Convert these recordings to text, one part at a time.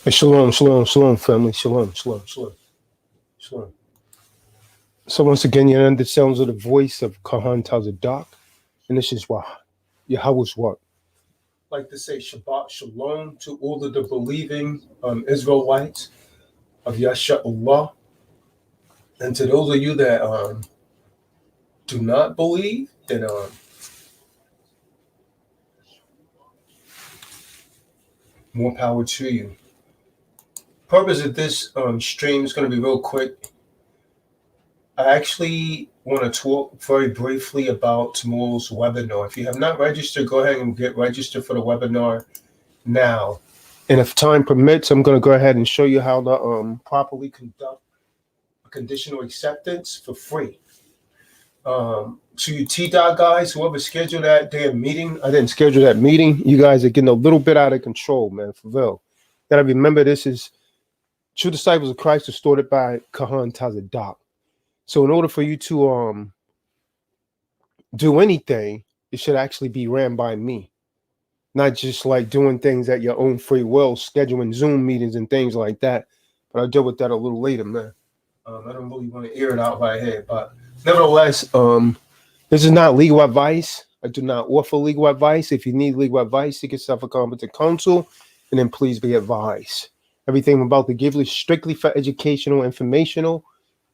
Hey, shalom, shalom, shalom, family. Shalom, shalom, shalom, shalom. So once again, you're under the sounds of the voice of Kahan Tazadak, and this is why Yahweh's what? Like to say Shabbat Shalom to all of the believing Israelites of Yasha Allah, and to those of you that do not believe, then more power to you. Purpose of this stream is going to be real quick. I actually want to talk very briefly about tomorrow's webinar. If you have not registered, go ahead and get registered for the webinar now. And if time permits, I'm going to go ahead and show you how to properly conduct a conditional acceptance for free. To you T-Dot guys, whoever scheduled that damn meeting, I didn't schedule that meeting. You guys are getting a little bit out of control, man, for real. Gotta remember, this is True Disciples of Christ, distorted by Kahan Tazadak. So in order for you to do anything, it should actually be ran by me. Not just like doing things at your own free will, scheduling Zoom meetings and things like that. But I'll deal with that a little later, man. I don't really want to air it out right here. But nevertheless, this is not legal advice. I do not offer legal advice. If you need legal advice, seek yourself a competent counsel, and then please be advised. Everything I'm about to give is strictly for educational, informational,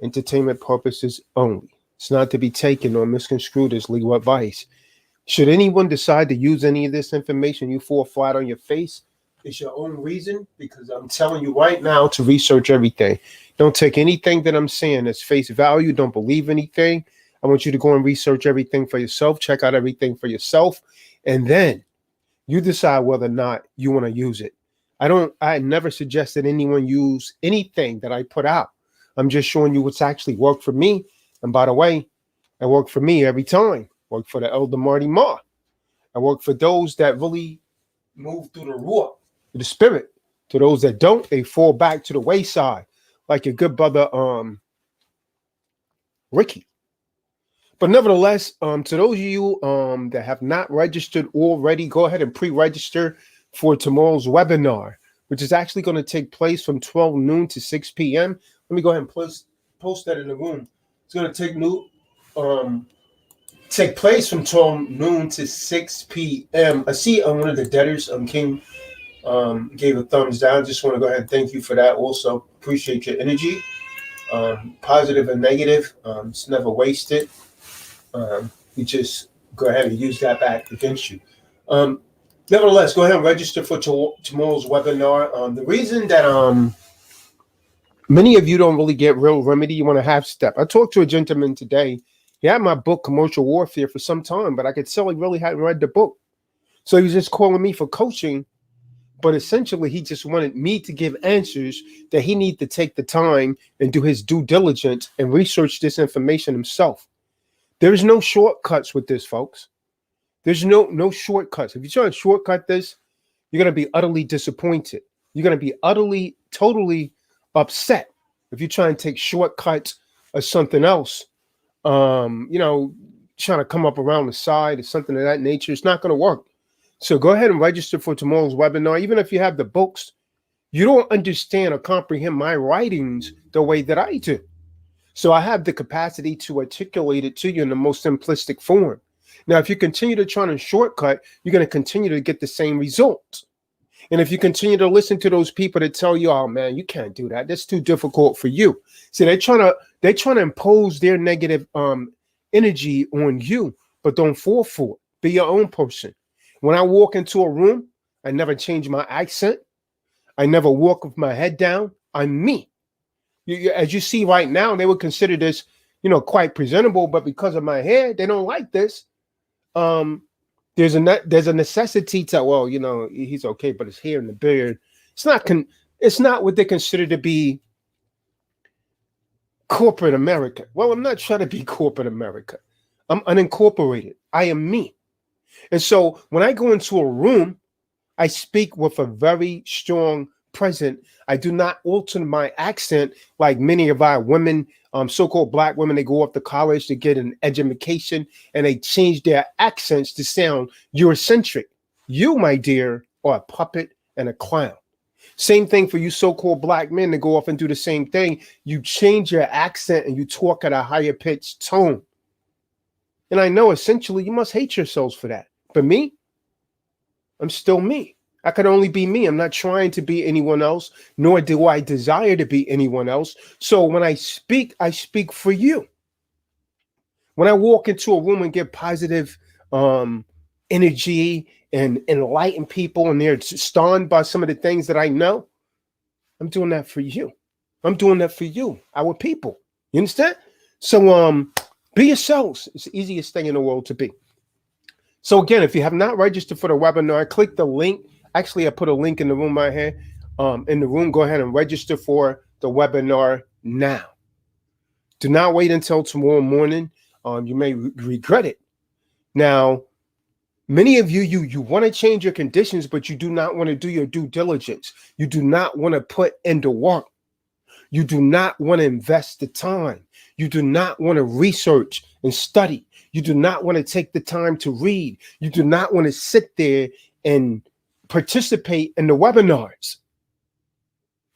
entertainment purposes only. It's not to be taken or misconstrued as legal advice. Should anyone decide to use any of this information, you fall flat on your face. It's your own reason, because I'm telling you right now to research everything. Don't take anything that I'm saying as face value. Don't believe anything. I want you to go and research everything for yourself. Check out everything for yourself. And then you decide whether or not you want to use it. I never suggested anyone use anything that I put out. I'm just showing you what's actually worked for me. And by the way, it worked for me every time. Worked for the Elder Marty Ma. I work for those that really move through the Ruach, the spirit. To those that don't, they fall back to the wayside, like your good brother Ricky. But nevertheless, to those of you that have not registered already, go ahead and pre-register for tomorrow's webinar, which is actually going to take place from 12 noon to 6 p.m. Let me go ahead and post that in the room. It's going to take place from 12 noon to 6 p.m. I see one of the debtors, King, gave a thumbs down. Just want to go ahead and thank you for that. Also, appreciate your energy, positive and negative. It's never wasted. We just go ahead and use that back against you. Nevertheless, go ahead and register for tomorrow's webinar. The reason that many of you don't really get real remedy, you want to half step. I talked to a gentleman today. He had my book, Commercial Warfare, for some time, but I could tell he really hadn't read the book. So he was just calling me for coaching, but essentially he just wanted me to give answers that he needed to take the time and do his due diligence and research this information himself. There's no shortcuts with this, folks. There's no shortcuts. If you try to shortcut this, you're going to be utterly disappointed. You're going to be totally upset if you try and take shortcuts or something else. Trying to come up around the side or something of that nature. It's not going to work. So go ahead and register for tomorrow's webinar. Even if you have the books, you don't understand or comprehend my writings the way that I do. So I have the capacity to articulate it to you in the most simplistic form. Now, if you continue to try to shortcut, you're going to continue to get the same results. And if you continue to listen to those people that tell you, oh man, you can't do that, that's too difficult for you. See, they're trying to impose their negative energy on you, but don't fall for it. Be your own person. When I walk into a room, I never change my accent. I never walk with my head down. I'm me. As you see right now, they would consider this, quite presentable, but because of my hair, they don't like this. There's a necessity to, he's okay, but his hair and the beard, it's not what they consider to be corporate America. Well, I'm not trying to be corporate America. I'm unincorporated. I am me. And so when I go into a room, I speak with a very strong present. I do not alter my accent like many of our women, so-called black women. They go off to college to get an education and they change their accents to sound Eurocentric. You, my dear, are a puppet and a clown. Same thing for you so-called black men to go off and do the same thing. You change your accent and you talk at a higher pitched tone. And I know essentially you must hate yourselves for that. But me, I'm still me. I could only be me. I'm not trying to be anyone else, nor do I desire to be anyone else. So when I speak for you. When I walk into a room and get positive energy and enlighten people and they're stunned by some of the things that I know, I'm doing that for you. I'm doing that for you, our people. You understand? So be yourselves. It's the easiest thing in the world to be. So again, if you have not registered for the webinar, click the link. Actually, I put a link in the room right here. In the room, go ahead and register for the webinar now. Do not wait until tomorrow morning. You may regret it. Now, many of you want to change your conditions, but you do not want to do your due diligence. You do not want to put in the work. You do not want to invest the time. You do not want to research and study. You do not want to take the time to read. You do not want to sit there and participate in the webinars.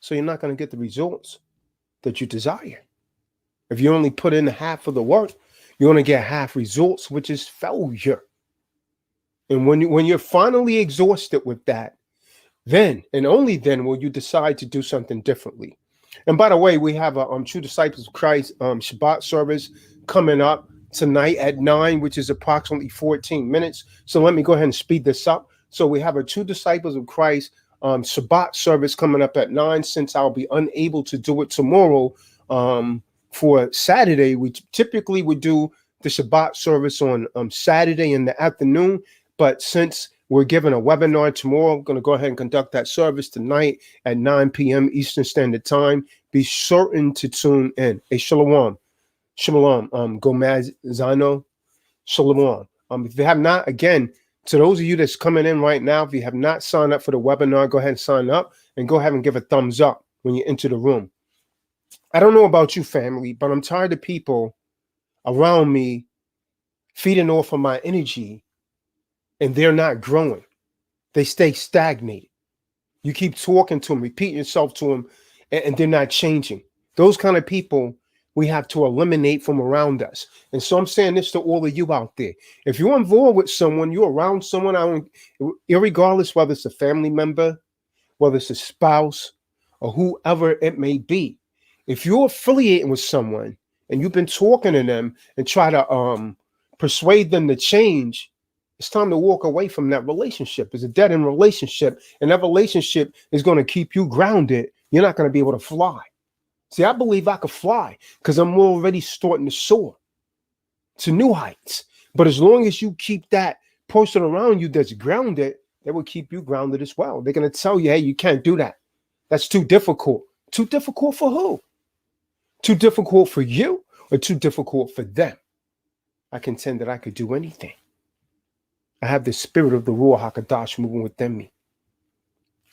So you're not going to get the results that you desire. If you only put in half of the work, you're going to get half results, which is failure. And when you're finally exhausted with that, then and only then will you decide to do something differently. And by the way, we have a True Disciples of Christ Shabbat service coming up tonight at 9, which is approximately 14 minutes. So let me go ahead and speed this up. So we have a True Disciples of Christ Shabbat service coming up at 9. Since I'll be unable to do it tomorrow, for Saturday, we typically would do the Shabbat service on Saturday in the afternoon. But since we're giving a webinar tomorrow, I'm going to go ahead and conduct that service tonight at 9 p.m. Eastern Standard Time. Be certain to tune in. Hey, Shalom. Shalom. Gomazano. Shalom. If you have not, again, to those of you that's coming in right now, if you have not signed up for the webinar, go ahead and sign up and go ahead and give a thumbs up when you enter the room. I don't know about you, family, but I'm tired of people around me feeding off of my energy and they're not growing. They stay stagnated. You keep talking to them, repeating yourself to them, and they're not changing. Those kind of people we have to eliminate from around us. And so I'm saying this to all of you out there. If you're involved with someone, you're around someone, irregardless whether it's a family member, whether it's a spouse, or whoever it may be, if you're affiliating with someone and you've been talking to them and try to persuade them to change, it's time to walk away from that relationship. It's a dead-end relationship, and that relationship is going to keep you grounded. You're not going to be able to fly. See, I believe I could fly because I'm already starting to soar to new heights. But as long as you keep that person around you that's grounded, they will keep you grounded as well. They're going to tell you, hey, you can't do that. That's too difficult. Too difficult for who? Too difficult for you or too difficult for them? I contend that I could do anything. I have the spirit of the Ruach HaKadosh moving within me.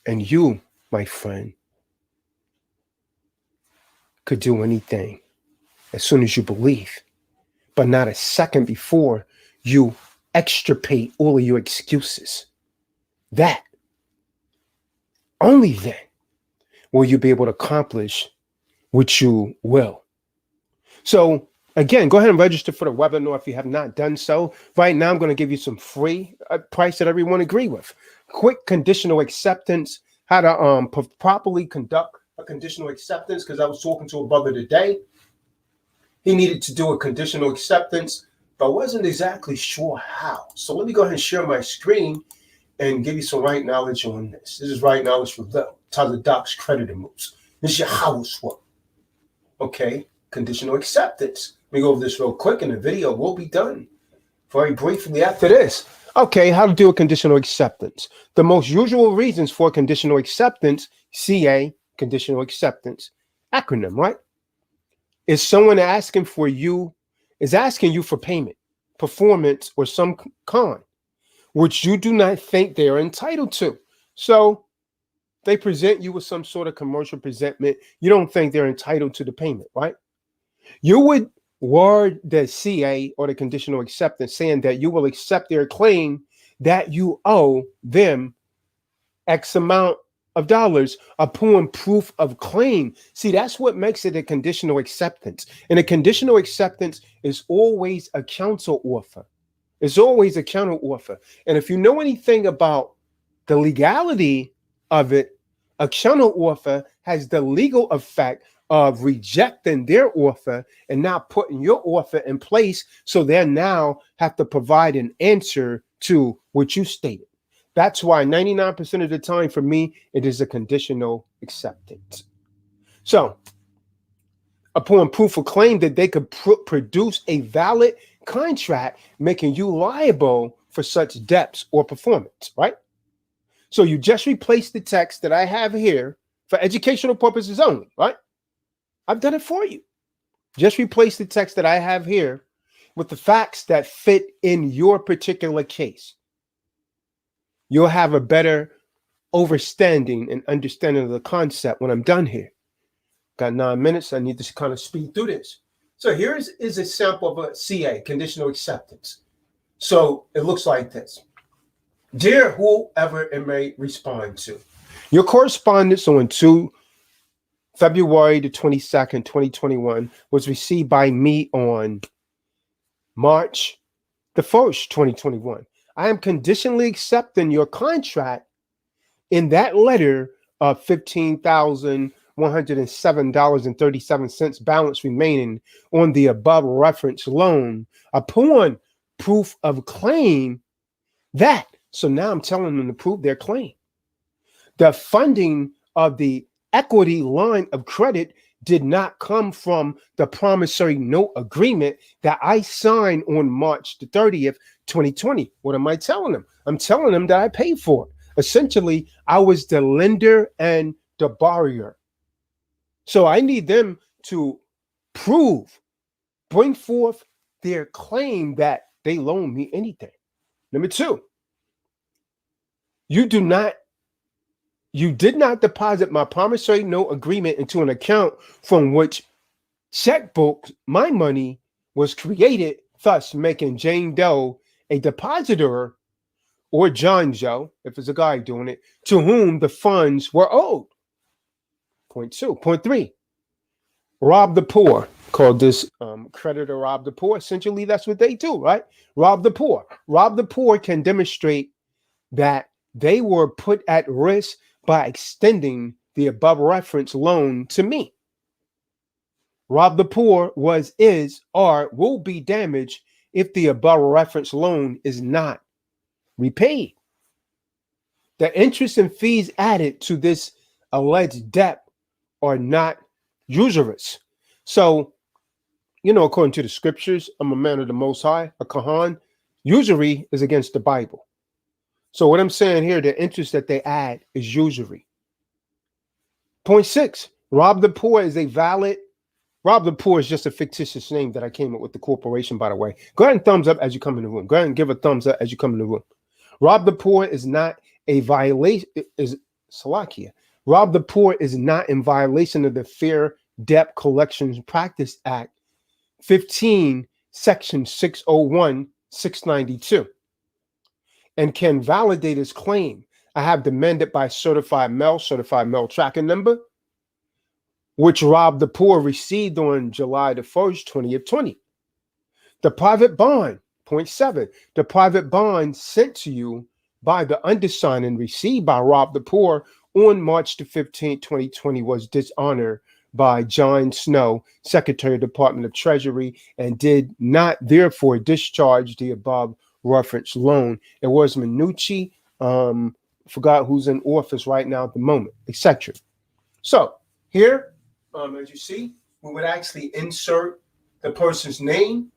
And you, my friend, could do anything as soon as you believe, but not a second before you extirpate all of your excuses. That, only then will you be able to accomplish what you will. So again, go ahead and register for the webinar if you have not done so. Right now, I'm going to give you some free price that everyone agree with. Quick conditional acceptance, how to properly conduct a conditional acceptance, because I was talking to a brother today. He needed to do a conditional acceptance, but wasn't exactly sure how. So let me go ahead and share my screen and give you some right knowledge on this. This is right knowledge from the Docs creditor moves. This is your house work. Okay, conditional acceptance. Let me go over this real quick and the video will be done very briefly after this. Okay, how to do a conditional acceptance. The most usual reasons for conditional acceptance, CA, conditional acceptance, acronym, right? Is someone asking you for payment, performance, or some kind, which you do not think they are entitled to. So they present you with some sort of commercial presentment. You don't think they're entitled to the payment, right? You would word the CA or the conditional acceptance saying that you will accept their claim that you owe them X amount of dollars upon proof of claim. See, that's what makes it a conditional acceptance. And a conditional acceptance is always a counter offer. It's always a counter offer. And if you know anything about the legality of it, a counter offer has the legal effect of rejecting their offer and not putting your offer in place. So they now have to provide an answer to what you stated. That's why 99% of the time for me, it is a conditional acceptance. So upon proof of claim that they could produce a valid contract making you liable for such debts or performance, right? So you just replace the text that I have here for educational purposes only, right? I've done it for you. Just replace the text that I have here with the facts that fit in your particular case. You'll have a better understanding of the concept when I'm done here. Got 9 minutes. I need to kind of speed through this. So here is a sample of a CA, conditional acceptance. So it looks like this. Dear whoever it may respond to, your correspondence on February the 22nd, 2021 was received by me on March the 1st, 2021. I am conditionally accepting your contract in that letter of $15,107.37 balance remaining on the above reference loan upon proof of claim that. So now I'm telling them to prove their claim. The funding of the equity line of credit did not come from the promissory note agreement that I signed on March the 30th, 2020. What am I telling them? I'm telling them that I paid for it. Essentially, I was the lender and the borrower. So I need them to bring forth their claim that they loaned me anything. Number two, you did not deposit my promissory note agreement into an account from which checkbook my money was created, thus making Jane Doe a depositor, or John Joe, if it's a guy doing it, to whom the funds were owed. Point two. Point three, rob the poor. Called this creditor rob the poor. Essentially, that's what they do, right? Rob the poor. Rob the poor can demonstrate that they were put at risk by extending the above reference loan to me. Rob the poor was, is, or will be damaged if the above reference loan is not repaid. The interest and fees added to this alleged debt are not usurious. So, according to the scriptures, I'm a man of the Most High, a Kahan. Usury is against the Bible. So what I'm saying here, the interest that they add is usury. Point six, rob the poor is just a fictitious name that I came up with, the corporation, by the way. Go ahead and thumbs up as you come in the room. Go ahead and give a thumbs up as you come in the room. Rob the poor is not a violation, is Salakia. Rob the poor is not in violation of the Fair Debt Collections Practice Act 15, Section 601, 692. And can validate his claim. I have demanded by certified mail tracking number, which robbed the poor received on July the 1st, 2020. The private bond, point seven, the private bond sent to you by the undersigned and received by Rob the Poor on March the 15th, 2020 was dishonored by John Snow, Secretary of the Department of Treasury, and did not therefore discharge the above reference loan. It was Minucci, forgot who's in office right now at the moment, etc. So here, as you see, we would actually insert the person's name,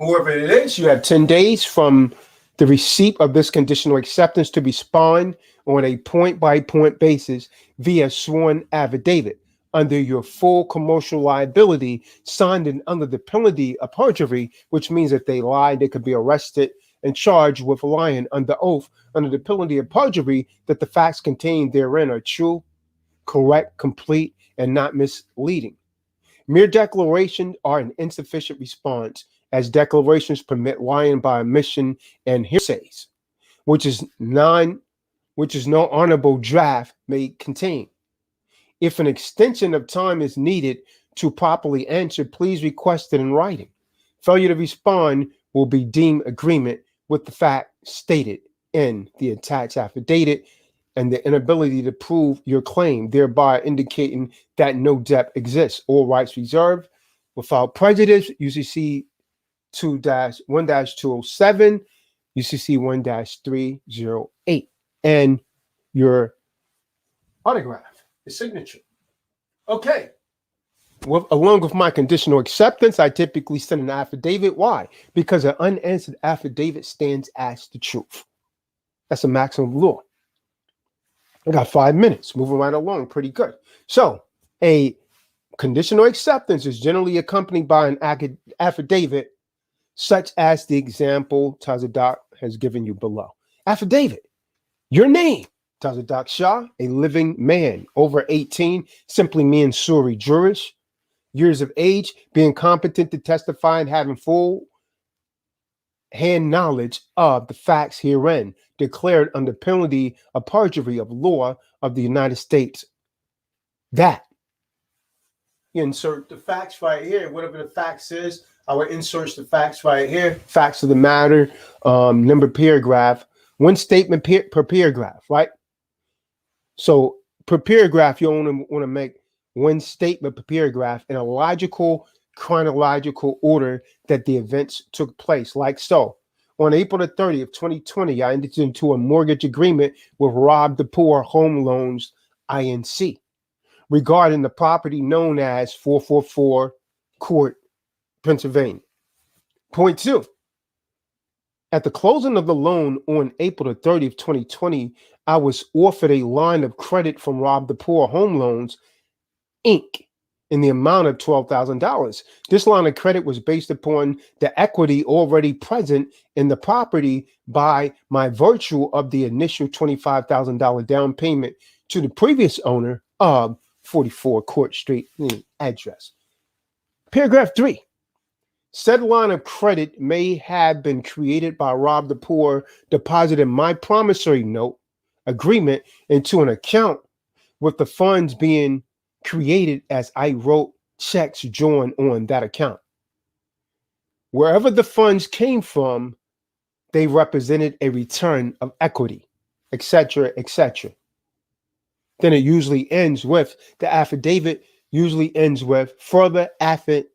whoever it is. You have 10 days from the receipt of this conditional acceptance to respond on a point-by-point basis via sworn affidavit under your full commercial liability, signed and under the penalty of perjury, which means if they lie, they could be arrested and charged with lying under oath under the penalty of perjury, that the facts contained therein are true, correct, complete, and not misleading. Mere declarations are an insufficient response, as declarations permit lying by omission and hearsays, which is which is no honorable draft may contain. If an extension of time is needed to properly answer, please request it in writing. Failure to respond will be deemed agreement with the fact stated in the attached affidavit and the inability to prove your claim, thereby indicating that no debt exists. All rights reserved. Without prejudice, UCC 2-1-207, UCC 1-308, and your autograph, the signature. Okay. Along with my conditional acceptance, I typically send an affidavit. Why? Because an unanswered affidavit stands as the truth. That's a maximum law. I got 5 minutes, moving right along pretty good. So a conditional acceptance is generally accompanied by an affidavit, such as the example Tazadak has given you below. Affidavit, your name, Tazadak Shah, a living man, over 18, simply means Suri Jewish, years of age, being competent to testify and having full hand knowledge of the facts herein, declared under penalty of perjury of law of the United States. That you insert the facts right here, whatever the facts is, I would insert the facts right here, facts of the matter, number paragraph, one statement per paragraph, right? So per paragraph, you only want to make one statement per paragraph in a logical, chronological order that the events took place, like so. On April the 30th, 2020, I entered into a mortgage agreement with Rob the Poor Home Loans, INC, regarding the property known as 444 Court, Pennsylvania. Point 2. At the closing of the loan on April the 30th, 2020, I was offered a line of credit from Rob the Poor Home Loans, Inc., in the amount of $12,000. This line of credit was based upon the equity already present in the property by my virtue of the initial $25,000 down payment to the previous owner of 44 Court Street address. Paragraph 3. Said line of credit may have been created by Rob the Poor, depositing my promissory note agreement into an account with the funds being created as I wrote checks drawn on that account. Wherever the funds came from, they represented a return of equity, etc., etc. Then it usually ends with, the affidavit usually ends with, further affidavit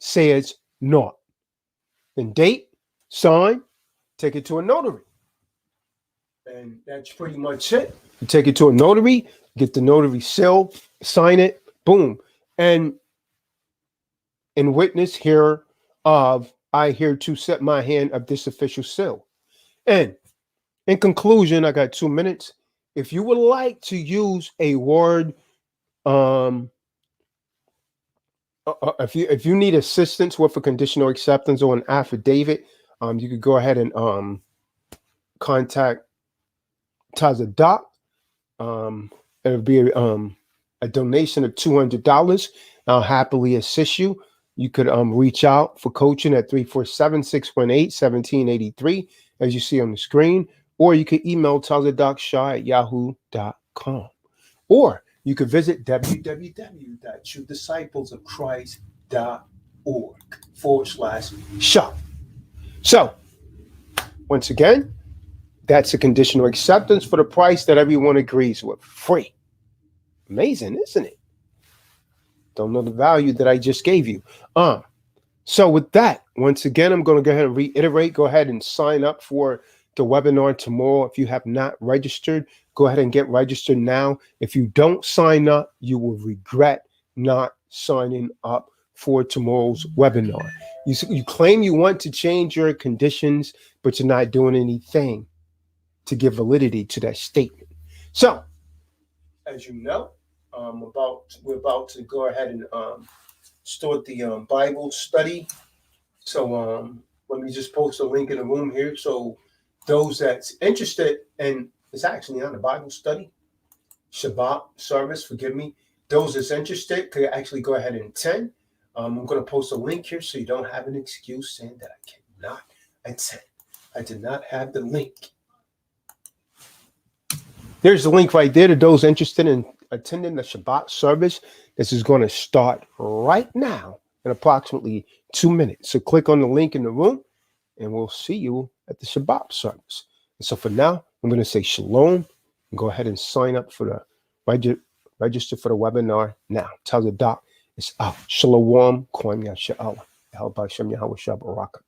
says not. Then date, sign, take it to a notary. And that's pretty much it. You take it to a notary, get the notary seal, sign it, boom. And in witness here of, I here to set my hand of this official seal. And in conclusion, I got 2 minutes. If you would like to use a word, if you need assistance with a conditional acceptance or an affidavit, you could go ahead and contact Tazadak. It'll be a donation of $200. I'll happily assist you. You could reach out for coaching at 347-618-1783, as you see on the screen, or you could email tazadakshaw@yahoo.com, or you could visit www.truedisciplesofchrist.org/shop. So, once again, that's a conditional acceptance for the price that everyone agrees with. Free. Amazing, isn't it? Don't know the value that I just gave you. So with that, once again, I'm going to go ahead and reiterate. Go ahead and sign up for the webinar tomorrow. If you have not registered, go ahead and get registered now. If you don't sign up, you will regret not signing up for tomorrow's webinar. You claim you want to change your conditions, but you're not doing anything to give validity to that statement. So, as you know, we're about to go ahead and start the Bible study. So let me just post a link in the room here. So those that's interested, and it's actually on the Bible study, Shabbat service, forgive me. Those that's interested could actually go ahead and attend. I'm going to post a link here so you don't have an excuse saying that I cannot attend. I did not have the link. There's the link right there to those interested in attending the Shabbat service. This is going to start right now in approximately 2 minutes. So click on the link in the room and we'll see you at the Shabbat service. And so for now, I'm going to say shalom and go ahead and sign up for the register for the webinar now. Tell the doc it's out. Shalom, Kwam Yasha'Allah. Help Hashem Yahweh Shabbat Barak.